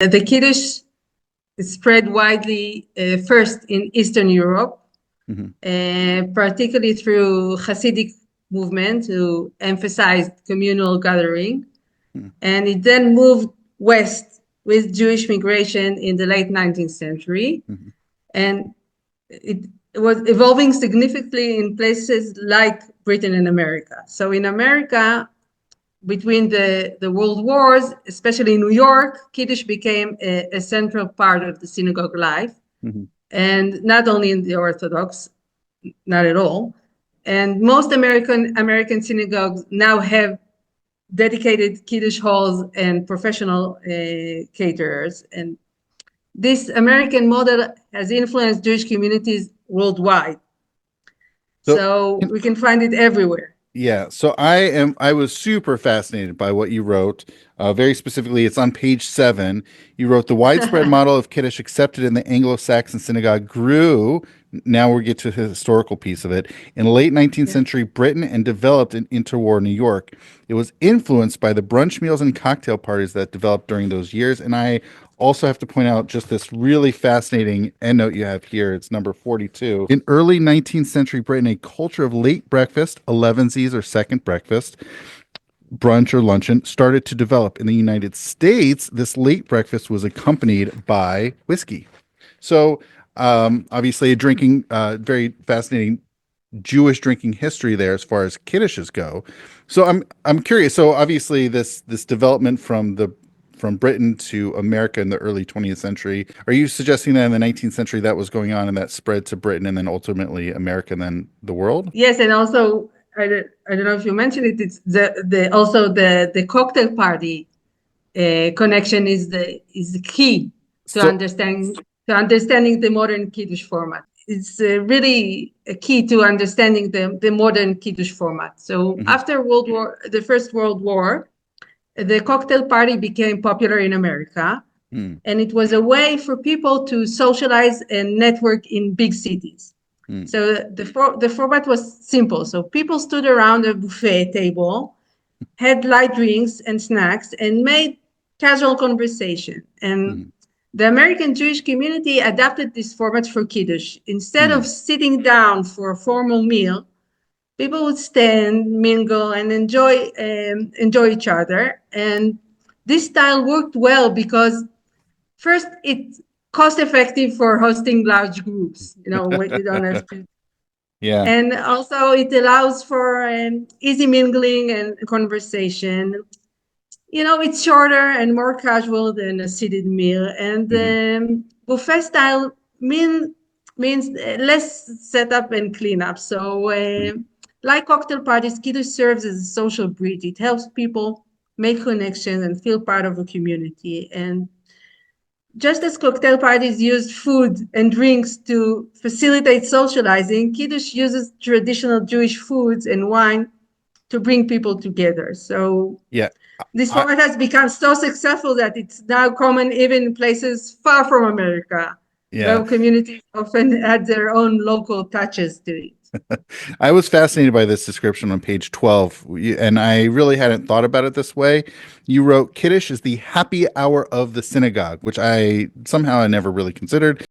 The Kiddush spread widely first in Eastern Europe, particularly through Hasidic movement who emphasized communal gathering. And it then moved west with Jewish migration in the late 19th century. And it was evolving significantly in places like Britain and America. So in America, between the world wars, especially in New York, Kiddush became a central part of the synagogue life. And not only in the Orthodox, not at all. And most American synagogues now have dedicated Kiddush halls and professional caterers. And this American model has influenced Jewish communities worldwide. So we can find it everywhere. Yeah, so I was super fascinated by what you wrote. Very specifically, it's on page 7. You wrote the widespread model of Kiddush accepted in the Anglo-Saxon synagogue grew. Now we get to the historical piece of it. In late 19th century Britain and developed in interwar New York. It was influenced by the brunch meals and cocktail parties that developed during those years. And I also have to point out just this really fascinating endnote you have here. It's number 42. In early 19th century Britain, a culture of late breakfast, elevensies or second breakfast, brunch or luncheon, started to develop. In the United States, this late breakfast was accompanied by whiskey. So obviously a drinking, very fascinating Jewish drinking history there as far as Kiddushes go. So I'm curious. So obviously this development from Britain to America in the early 20th century. Are you suggesting that in the 19th century that was going on and that spread to Britain and then ultimately America and then the world? Yes, and also I don't know if you mentioned it. It's the cocktail party connection is the key to understanding the modern Kiddush format. It's really a key to understanding the modern Kiddush format. So after the First World War, the cocktail party became popular in America, and it was a way for people to socialize and network in big cities. So the format was simple. So people stood around a buffet table, had light drinks and snacks, and made casual conversation. And the American Jewish community adapted this format for Kiddush. Instead of sitting down for a formal meal, people would stand, mingle, and enjoy each other. And this style worked well because first, it's cost effective for hosting large groups. When you don't have to. Yeah. And also, it allows for easy mingling and conversation. It's shorter and more casual than a seated meal. And buffet style means less setup and cleanup. So, like cocktail parties, Kiddush serves as a social bridge. It helps people make connections and feel part of a community. And just as cocktail parties use food and drinks to facilitate socializing, Kiddush uses traditional Jewish foods and wine to bring people together. So this format has become so successful that it's now common even in places far from America, where communities often add their own local touches to it. I was fascinated by this description on page 12, and I really hadn't thought about it this way. You wrote, Kiddush is the happy hour of the synagogue, which I never really considered.